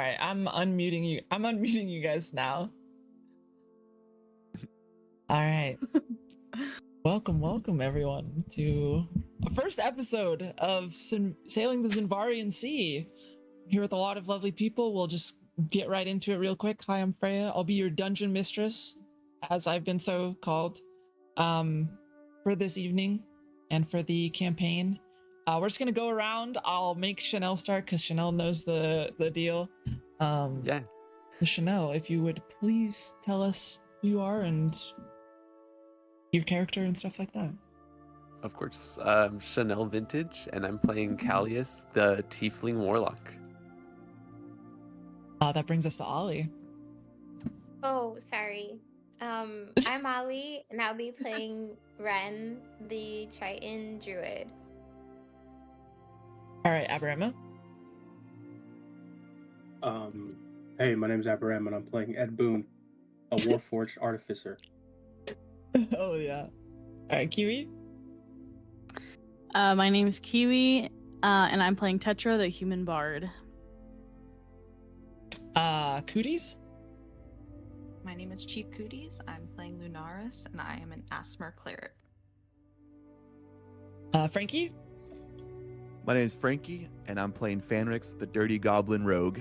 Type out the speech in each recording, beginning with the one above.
right, I'm unmuting you. I'm unmuting you guys now. All right. Welcome everyone to a first episode of Sailing the Zinvarian Sea. Here with a lot of lovely people. We'll just get right into it real quick. Hi, I'm Freya. I'll be your dungeon mistress, as I've been so called, for this evening and for the campaign. We're just gonna go around. I'll make Chanel start because Chanel knows the deal. Yeah. Chanel, if you would please tell us who you are and your character and stuff like that. Of course. Chanel Vintage, and I'm playing Callius, the Tiefling Warlock. That brings us to Ollie. Oh, sorry. I'm Ollie, and I'll be playing Ren, the Triton Druid. All right, Aberema. Hey, my name is Aberem, and I'm playing Ed Boone, a Warforged Artificer. Oh yeah. All right, Kiwi. My name is Kiwi, and I'm playing Tetra, the Human Bard. Cooties. My name is Chief Cooties. I'm playing Lunaris, and I am an Asthma Cleric. Frankie. My name is Frankie, and I'm playing Fanrix, the Dirty Goblin Rogue.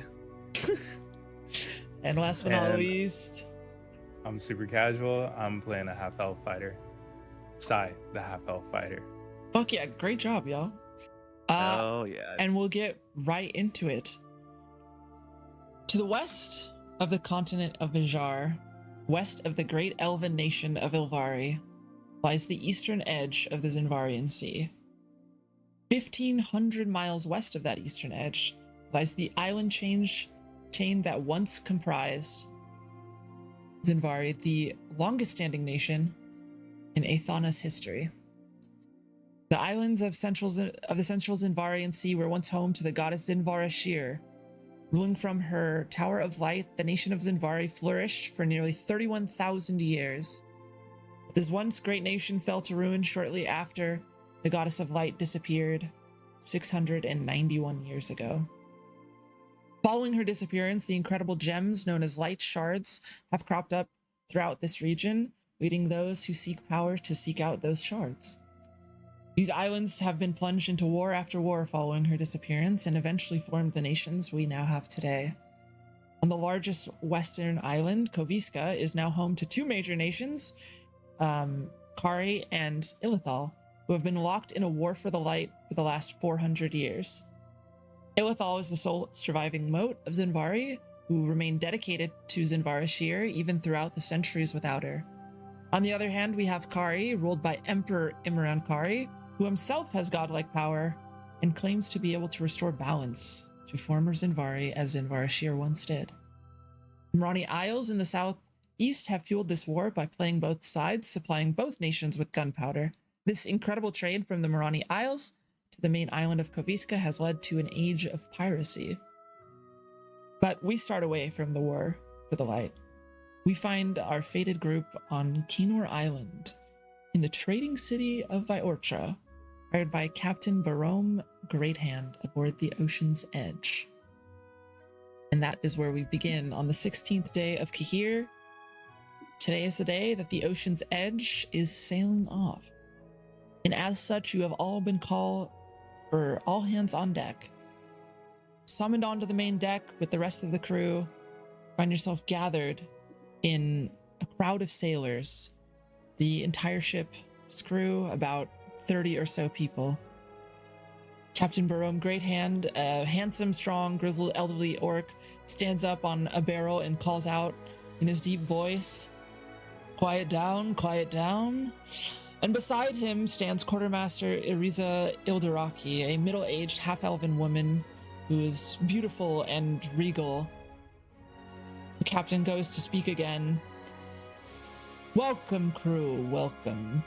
And last but not And- least, I'm super casual. I'm playing a half-elf fighter. Sai, the half-elf fighter. fuck yeah, great job, y'all. Oh yeah. And we'll get right into it. To the west of the continent of Vijar, west of the great elven nation of Ilvari, lies the eastern edge of the Zinvarian Sea. 1,500 miles west of that eastern edge lies the island chain that once comprised Zinvari, the longest standing nation in Aethana's history. The islands of the central Zinvarian Sea were once home to the goddess Zinvarashir. Ruling from her Tower of Light, the nation of Zinvari flourished for nearly 31,000 years. This once great nation fell to ruin shortly after the goddess of light disappeared 691 years ago. Following her disappearance, the incredible gems known as light shards have cropped up throughout this region, leading those who seek power to seek out those shards. These islands have been plunged into war after war following her disappearance and eventually formed the nations we now have today. On the largest western island, Koviska is now home to two major nations, Kari and Ilithal, who have been locked in a war for the light for the last 400 years. Ilithal is the sole surviving moat of Zinvari, who remain dedicated to Zinvarashir even throughout the centuries without her. On the other hand, we have Kari, ruled by Emperor Imran Kari, who himself has godlike power and claims to be able to restore balance to former Zinvari as Zinvarashir once did. Morani Isles in the southeast have fueled this war by playing both sides, supplying both nations with gunpowder. This incredible trade from the Morani Isles to the main island of Koviska has led to an age of piracy. But we start away from the war for the light. We find our fated group on Kinor Island in the trading city of Viorcha, hired by Captain Barome Greathand aboard the Ocean's Edge. And that is where we begin on the 16th day of Kahir. Today is the day that the Ocean's Edge is sailing off. And as such, you have all been called for all hands on deck. Summoned onto the main deck with the rest of the crew, find yourself gathered in a crowd of sailors. The entire ship's crew, about 30 or so people. Captain Barome Greathand, a handsome, strong, grizzled, elderly orc, stands up on a barrel and calls out in his deep voice, quiet down, quiet down." And beside him stands Quartermaster Iriza Ildaraki, a middle-aged, half-elven woman who is beautiful and regal. The captain goes to speak again. "Welcome, crew, welcome.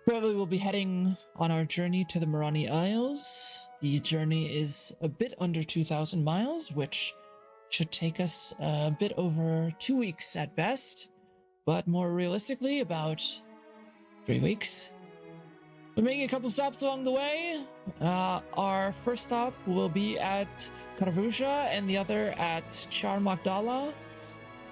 Shortly we'll be heading on our journey to the Morani Isles. The journey is a bit under 2,000 miles, which should take us a bit over 2 weeks at best, but more realistically, about 3 weeks. We're making a couple stops along the way. Our first stop will be at Karavusha and the other at Char Magdala.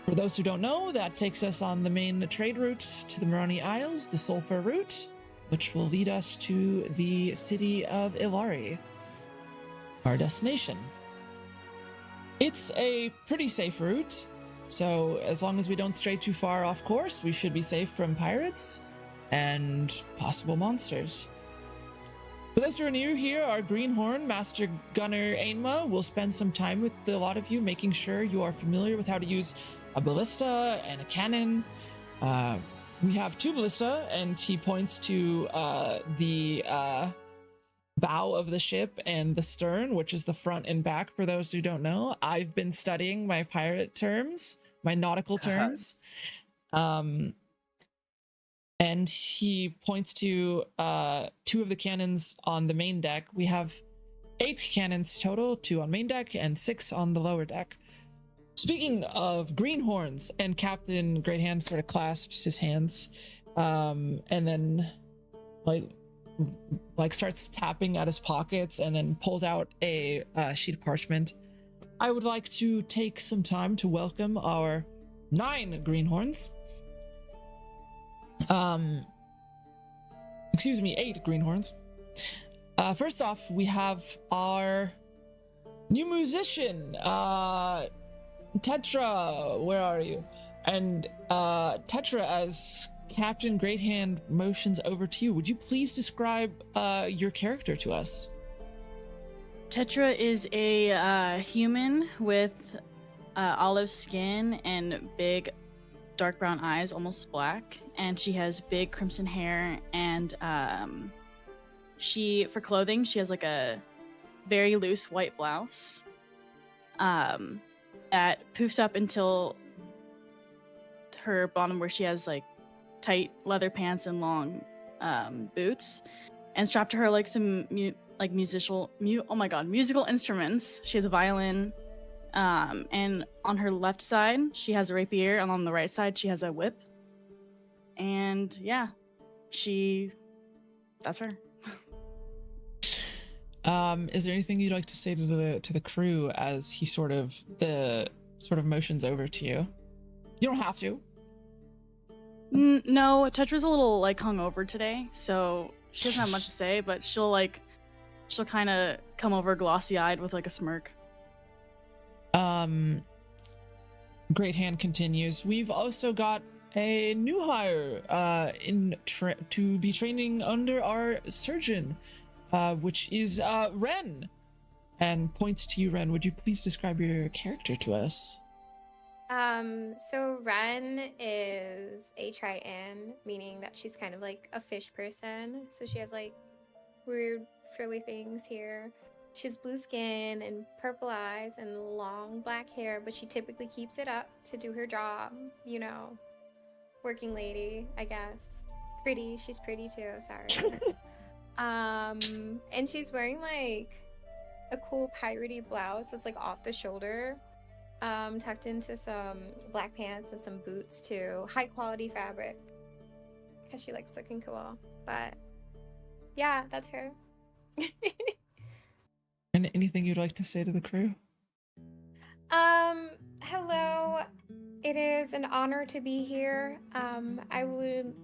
For those who don't know, that takes us on the main trade route to the Marani Isles, the Sulphur route, which will lead us to the city of Ilari, our destination. It's a pretty safe route, so as long as we don't stray too far off course, we should be safe from pirates and possible monsters. For those who are new here, our Greenhorn Master Gunner Ainma will spend some time with a lot of you, making sure you are familiar with how to use a ballista and a cannon. We have 2 ballista, and he points to the bow of the ship and the stern, which is the front and back for those who don't know. I've been studying my pirate terms, my nautical terms. And he points to 2 of the cannons on the main deck. We have 8 cannons total, 2 on main deck and 6 on the lower deck. Speaking of greenhorns, and Captain Greathand sort of clasps his hands, and then like starts tapping at his pockets, and then pulls out a sheet of parchment. I would like to take some time to welcome our 9 greenhorns. Excuse me, 8 greenhorns. First off, we have our new musician, Tetra. Where are you? And Tetra, as Captain Greathand motions over to you, would you please describe your character to us? Tetra is a human with olive skin and big dark brown eyes, almost black, and she has big crimson hair, and for clothing she has like a very loose white blouse that poofs up until her bottom, where she has like tight leather pants and long boots, and strapped to her like some musical instruments. She has a violin, and on her left side she has a rapier, and on the right side she has a whip. And yeah, that's her. Is there anything you'd like to say to the crew as he sort of motions over to you? You don't have to. No, Tetra's a little like hungover today, so she doesn't have much to say, but she'll kind of come over glossy-eyed with like a smirk. Greathand continues. We've also got a new hire to be training under our surgeon, which is Ren, and points to you, Ren. Would you please describe your character to us? So Ren is a Trian, meaning that she's kind of like a fish person. So she has like weird frilly things here. She has blue skin and purple eyes and long black hair, but she typically keeps it up to do her job, you know. Working lady, I guess. Pretty, she's pretty too, sorry. And she's wearing like a cool piratey blouse that's like off the shoulder, tucked into some black pants and some boots too. High quality fabric, because she likes looking cool. But yeah, that's her. And anything you'd like to say to the crew? Hello. It is an honor to be here.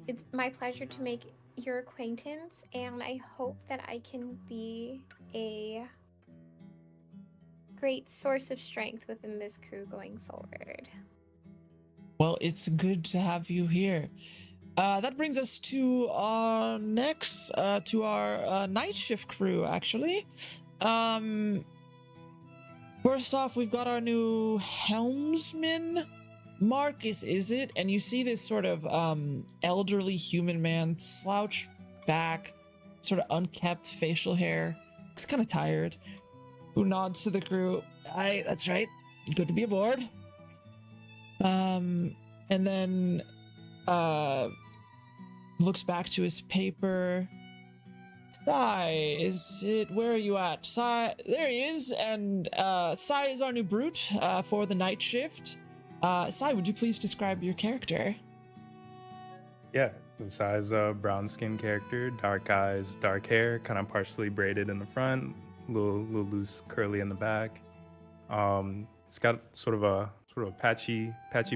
It's my pleasure to make your acquaintance, and I hope that I can be a great source of strength within this crew going forward. Well, it's good to have you here. That brings us to our next, to our night shift crew, actually. First off, we've got our new helmsman. Marcus, is it? And you see this sort of elderly human man, slouched back, sort of unkempt facial hair. Looks kind of tired. Who nods to the crew. Aye, that's right. Good to be aboard. And then looks back to his paper. Sai, is it? Where are you at? Sai, there he is. And Sai is our new brute for the night shift. Sai, would you please describe your character? Yeah, Besides a brown skin character, dark eyes, dark hair, kind of partially braided in the front, little loose curly in the back. It's got sort of a patchy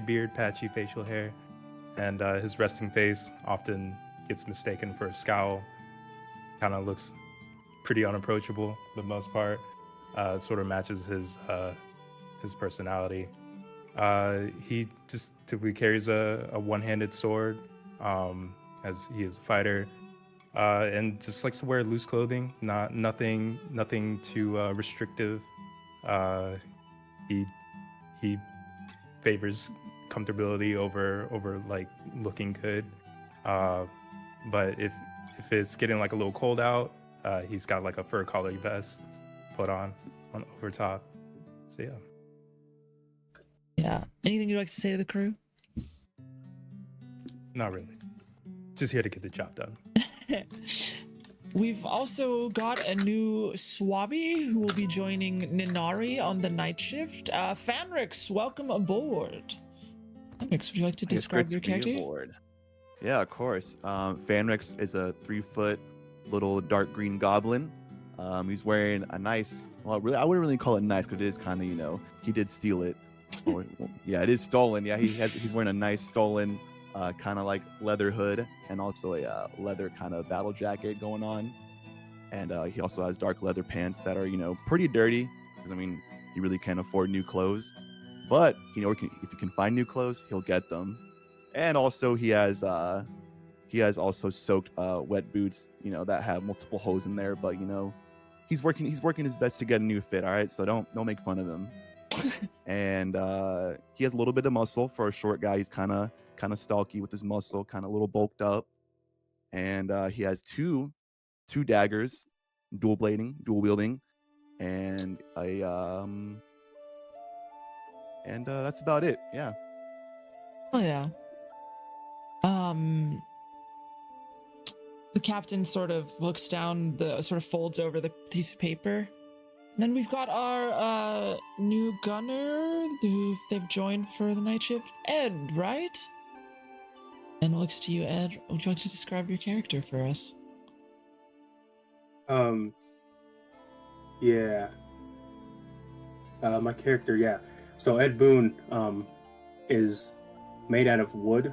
beard, patchy facial hair, and his resting face often gets mistaken for a scowl. Kind of looks pretty unapproachable for the most part. It sort of matches his personality. He just typically carries a one-handed sword, as he is a fighter, and just likes to wear loose clothing, nothing too restrictive. He favors comfortability over like looking good. But if it's getting like a little cold out, he's got like a fur collar vest put on over top. So yeah. Yeah. Anything you'd like to say to the crew? Not really. Just here to get the job done. We've also got a new Swabby who will be joining Ninari on the night shift. Fanrix, welcome aboard. Fanrix, would you like to describe your character? Yeah, of course. Fanrix is a 3-foot little dark green goblin. He's wearing a nice, well, really, I wouldn't really call it nice because it is kind of, he did steal it. Yeah, it is stolen. Yeah, he's wearing a nice stolen kind of like leather hood and also a leather kind of battle jacket going on. And he also has dark leather pants that are, pretty dirty because, he really can't afford new clothes. But, if he can find new clothes, he'll get them. And also he has also soaked wet boots, that have multiple holes in there. But, he's working his best to get a new fit. All right, so don't make fun of him. And he has a little bit of muscle for a short guy. He's kind of stalky with his muscle, kind of a little bulked up. And he has two daggers, dual wielding, and that's about it. Yeah. Oh yeah. The captain sort of looks down, folds over the piece of paper. Then we've got our new gunner who they've joined for the night shift, Ed, right? And looks to you, Ed. Would you like to describe your character for us? Yeah. My character, yeah. So Ed Boon is made out of wood.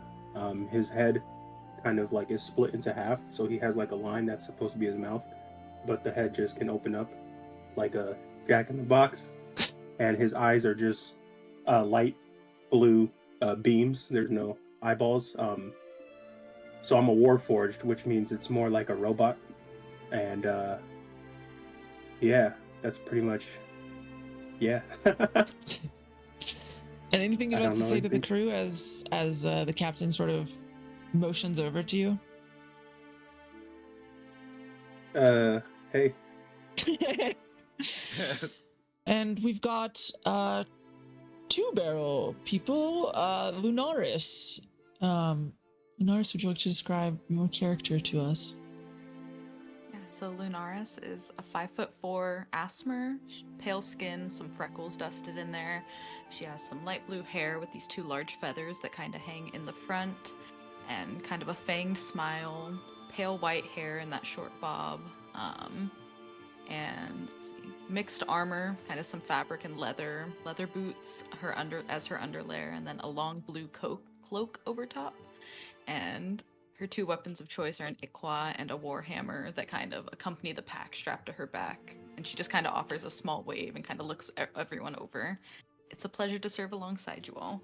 His head kind of like is split into half, so he has like a line that's supposed to be his mouth, but the head just can open up like a Jack in the Box, and his eyes are just light blue beams. There's no eyeballs. So I'm a Warforged, which means it's more like a robot, and yeah, that's pretty much, yeah. And anything you'd like to say to the crew as the captain sort of motions over to you? Hey. And we've got two-barrel people, Lunaris. Lunaris, would you like to describe your character to us? Yeah, so Lunaris is a 5'4" Asmer, pale skin, some freckles dusted in there. She has some light blue hair with these two large feathers that kind of hang in the front, and kind of a fanged smile, pale white hair in that short bob, and let's see, mixed armor, kind of some fabric and leather boots, as her underlayer, and then a long blue cloak over top. And her two weapons of choice are an Iqua and a warhammer that kind of accompany the pack strapped to her back. And she just kind of offers a small wave and kind of looks everyone over. It's a pleasure to serve alongside you all.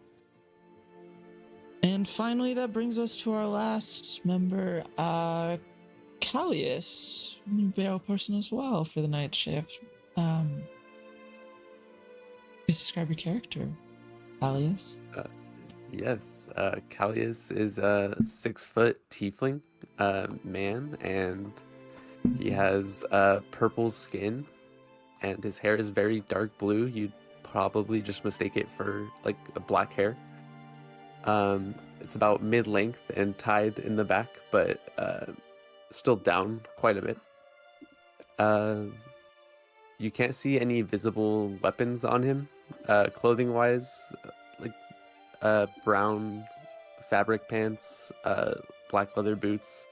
And finally, that brings us to our last member, Callius, new barrel person as well for the night shift. Please describe your character, Callius. Yes, Callius is a 6-foot tiefling man, and he has purple skin, and his hair is very dark blue. You'd probably just mistake it for like a black hair. It's about mid-length and tied in the back, but still down quite a bit. You can't see any visible weapons on him. Clothing-wise, like brown fabric pants, black leather boots,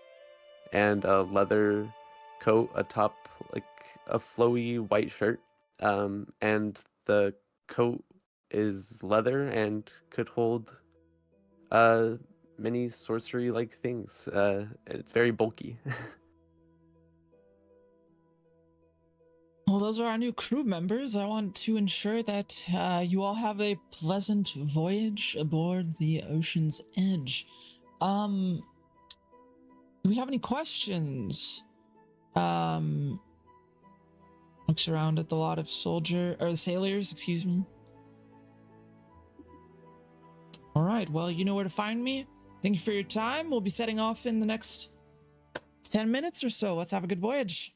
and a leather coat atop like a flowy white shirt. And the coat is leather and could hold many sorcery-like things. It's very bulky. Well, those are our new crew members. I want to ensure that you all have a pleasant voyage aboard the Ocean's Edge. Do we have any questions? Looks around at the lot of sailors, excuse me. All right, well, you know where to find me. Thank you for your time. We'll be setting off in the next 10 minutes or so. Let's have a good voyage.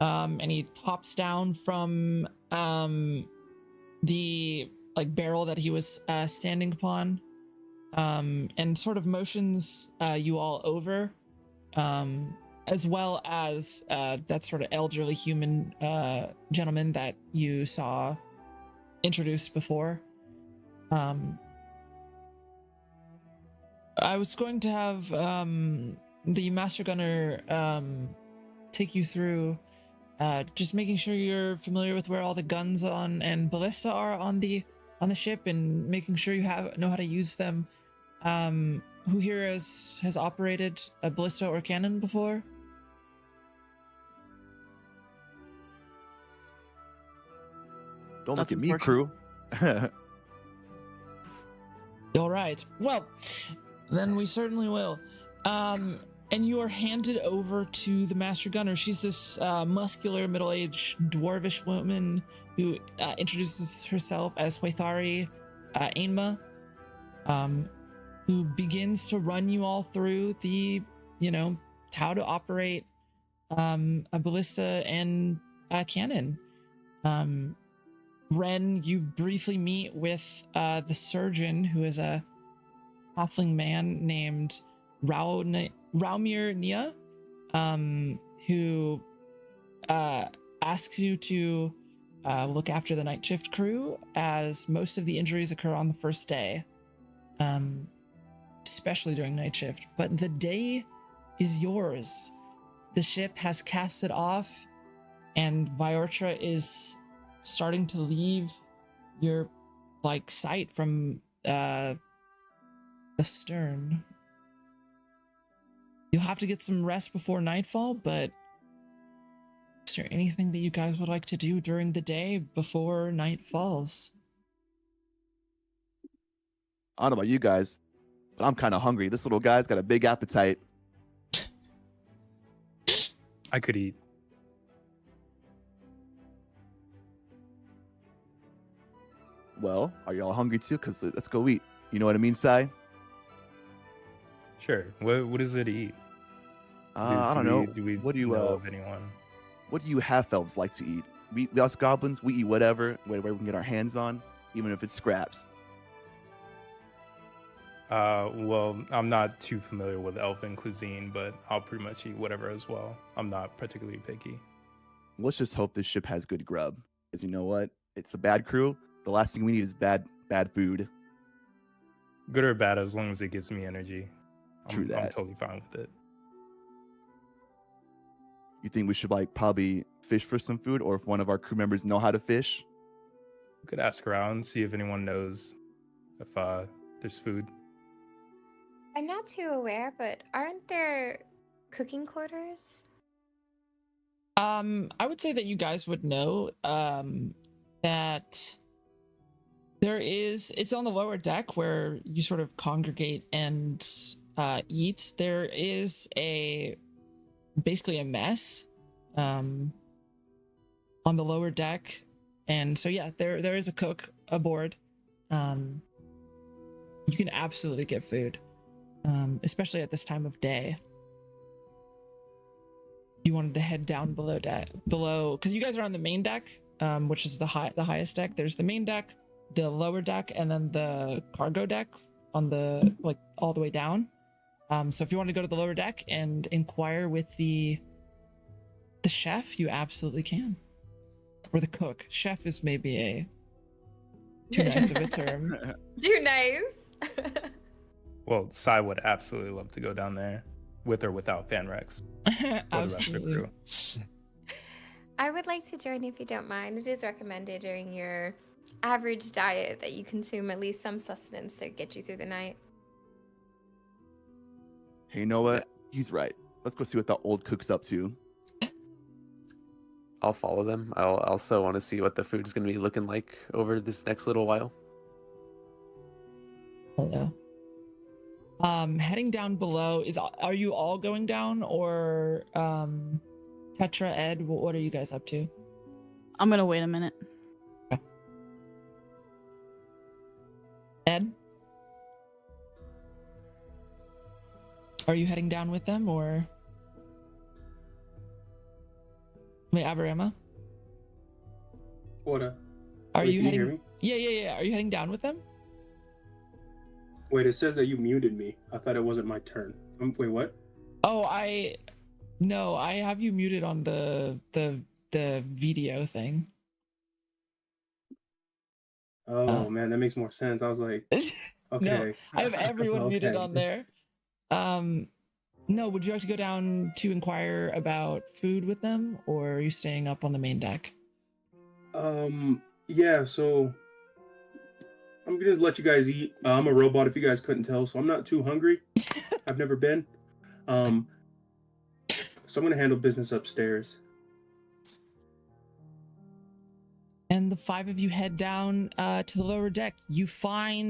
And he hops down from the barrel that he was standing upon, and sort of motions you all over, as well as that sort of elderly human gentleman that you saw introduced before. I was going to have the Master Gunner take you through just making sure you're familiar with where all the guns and ballista are on the ship, and making sure you know how to use them. Who here has operated a ballista or cannon before? Don't That's look at me, unfortunate. crew. All right. Well, then we certainly will. And you are handed over to the Master Gunner. She's this muscular, middle-aged, dwarvish woman who introduces herself as Huethari Ainma, who begins to run you all through the, how to operate a ballista and a cannon. Ren, you briefly meet with the surgeon, who is a halfling man named Raumir Nia, who asks you to look after the night shift crew, as most of the injuries occur on the first day, especially during night shift. But the day is yours. The ship has casted off, and Viortra is starting to leave your sight from the stern. You'll have to get some rest before nightfall, but is there anything that you guys would like to do during the day before night falls? I don't know about you guys, but I'm kind of hungry. This little guy's got a big appetite. I could eat. Well, are y'all hungry too? Because let's go eat. You know what I mean, Sai? Sure. What is it to eat? I don't know. Do we What do you know of anyone? What do you half-elves like to eat? We us goblins, we eat whatever we can get our hands on, even if it's scraps. Well, I'm not too familiar with elven cuisine, but I'll pretty much eat whatever as well. I'm not particularly picky. Let's just hope this ship has good grub. Because you know what? It's a bad crew. The last thing we need is bad food. Good or bad, as long as it gives me energy. True I'm that. totally fine with it. You think we should probably fish for some food, or if one of our crew members know how to fish? We could ask around, see if anyone knows if there's food. I'm not too aware, but aren't there cooking quarters? I would say that you guys would know that it's on the lower deck where you sort of congregate and eat. There is basically a mess on the lower deck, and so yeah, there is a cook aboard. You can absolutely get food, especially at this time of day. You wanted to head down below because you guys are on the main deck, which is the highest deck. There's the main deck, the lower deck, and then the cargo deck on the all the way down. So if you want to go to the lower deck and inquire with the chef, you absolutely can, or the cook. Chef is maybe too nice of a term. Too nice. Well, Sai would absolutely love to go down there, with or without Fanrex or the rest of the Absolutely. crew. I would like to join if you don't mind. It is recommended during your average diet that you consume at least some sustenance to get you through the night. Hey, you know what? He's right. Let's go see what the old cook's up to. I'll follow them. I'll also want to see what the food's going to be looking like over this next little while. Hello. Heading down below are you all going down, or Tetra, Ed, what are you guys up to? I'm gonna wait a minute. Ed? Are you heading down with them, or? Wait, Aberama? What? Are Wait, you can heading? you hear me? Yeah. Are you heading down with them? Wait, it says that you muted me. I thought it wasn't my turn. Wait, what? Oh, I have you muted on the video thing. Oh man, that makes more sense. I was like, okay. No, I have everyone muted Okay. on there. No, would you like to go down to inquire about food with them, or are you staying up on the main deck? Yeah, so I'm gonna let you guys eat. I'm a robot if you guys couldn't tell, so I'm not too hungry. I've never been. So I'm gonna handle business upstairs. And the five of you head down to the lower deck. You find